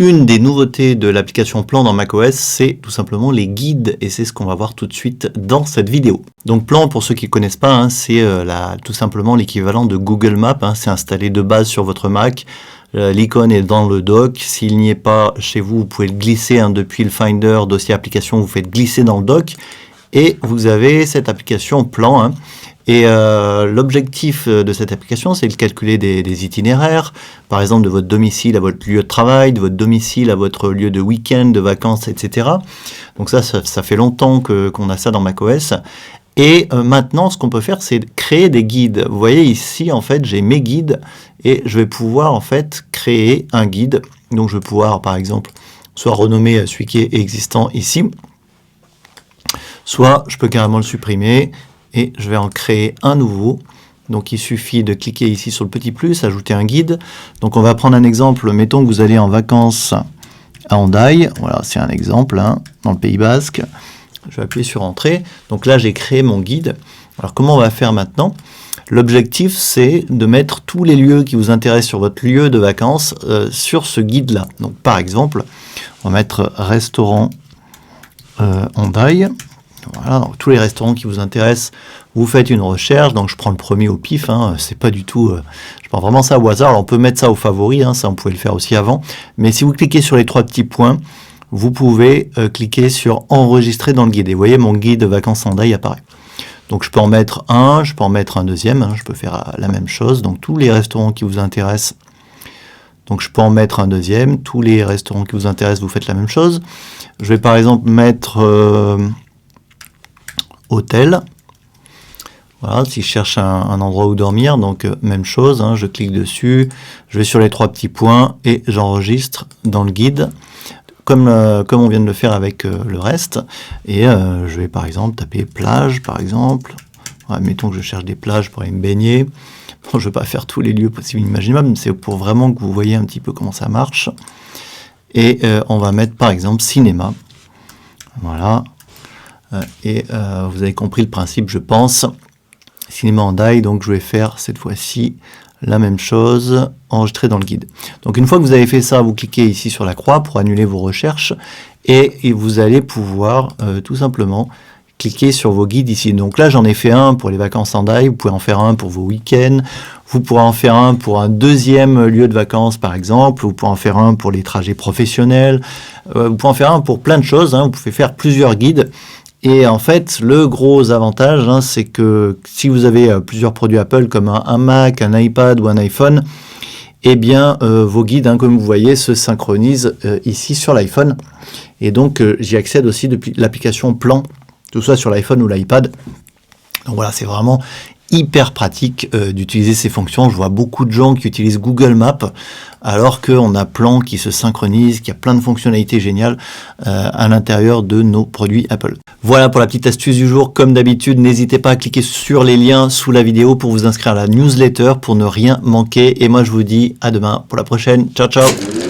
Une des nouveautés de l'application Plan dans macOS, c'est tout simplement les guides, et c'est ce qu'on va voir tout de suite dans cette vidéo. Donc Plan, pour ceux qui ne connaissent pas, hein, c'est tout simplement l'équivalent de Google Maps, hein, c'est installé de base sur votre Mac, l'icône est dans le dock, s'il n'y est pas chez vous, vous pouvez le glisser hein, depuis le Finder, dossier application, vous faites glisser dans le dock, et vous avez cette application Plan, hein. Et l'objectif de cette application, c'est de calculer des itinéraires, par exemple de votre domicile à votre lieu de travail, de votre domicile à votre lieu de week-end, de vacances, etc. Donc ça fait longtemps qu'on a ça dans macOS. Et maintenant, ce qu'on peut faire, c'est créer des guides. Vous voyez ici, en fait, j'ai mes guides et je vais pouvoir, en fait, créer un guide. Donc je vais pouvoir, par exemple, soit renommer celui qui est existant ici, soit je peux carrément le supprimer. Et je vais en créer un nouveau. Donc il suffit de cliquer ici sur le petit plus, ajouter un guide. Donc on va prendre un exemple, mettons que vous allez en vacances à Hendaye. Voilà, c'est un exemple, hein, dans le Pays Basque. Je vais appuyer sur Entrée. Donc là, j'ai créé mon guide. Alors comment on va faire maintenant? L'objectif, c'est de mettre tous les lieux qui vous intéressent sur votre lieu de vacances sur ce guide-là. Donc par exemple, on va mettre restaurant Hendaye. Voilà, donc tous les restaurants qui vous intéressent, vous faites une recherche, donc je prends le premier au pif, hein, c'est pas du tout, je prends vraiment ça au hasard, alors on peut mettre ça au favori, hein, ça on pouvait le faire aussi avant, mais si vous cliquez sur les trois petits points, vous pouvez cliquer sur enregistrer dans le guide, et vous voyez mon guide vacances Hendaye apparaît. Donc je peux en mettre un, je peux en mettre un deuxième, hein, je peux faire la même chose, donc tous les restaurants qui vous intéressent, donc je peux en mettre un deuxième, tous les restaurants qui vous intéressent, vous faites la même chose. Je vais par exemple mettre... hôtel, voilà, si je cherche un endroit où dormir, donc même chose, hein, je clique dessus, je vais sur les trois petits points et j'enregistre dans le guide, comme on vient de le faire avec le reste, et je vais par exemple taper plage, par exemple, ouais, mettons que je cherche des plages pour aller me baigner, bon, je ne vais pas faire tous les lieux possibles et imaginables, c'est pour vraiment que vous voyez un petit peu comment ça marche, et on va mettre par exemple cinéma, voilà. Et vous avez compris le principe, je pense. Cinéma Hendaye, donc je vais faire cette fois-ci la même chose, enregistrer dans le guide. Donc une fois que vous avez fait ça, vous cliquez ici sur la croix pour annuler vos recherches et vous allez pouvoir tout simplement cliquer sur vos guides ici. Donc là, j'en ai fait un pour les vacances Hendaye, vous pouvez en faire un pour vos week-ends, vous pourrez en faire un pour un deuxième lieu de vacances par exemple, vous pouvez en faire un pour les trajets professionnels, vous pouvez en faire un pour plein de choses, hein, vous pouvez faire plusieurs guides. Et en fait, le gros avantage, hein, c'est que si vous avez plusieurs produits Apple comme un Mac, un iPad ou un iPhone, eh bien, vos guides, hein, comme vous voyez, se synchronisent ici sur l'iPhone. Et donc, j'y accède aussi depuis l'application Plan, tout ça sur l'iPhone ou l'iPad. Donc voilà, c'est vraiment hyper pratique d'utiliser ces fonctions. Je vois beaucoup de gens qui utilisent Google Maps alors qu'on a Plan qui se synchronise, qui a plein de fonctionnalités géniales à l'intérieur de nos produits Apple. Voilà pour la petite astuce du jour. Comme d'habitude, n'hésitez pas à cliquer sur les liens sous la vidéo pour vous inscrire à la newsletter pour ne rien manquer. Et moi, je vous dis à demain pour la prochaine. Ciao, ciao!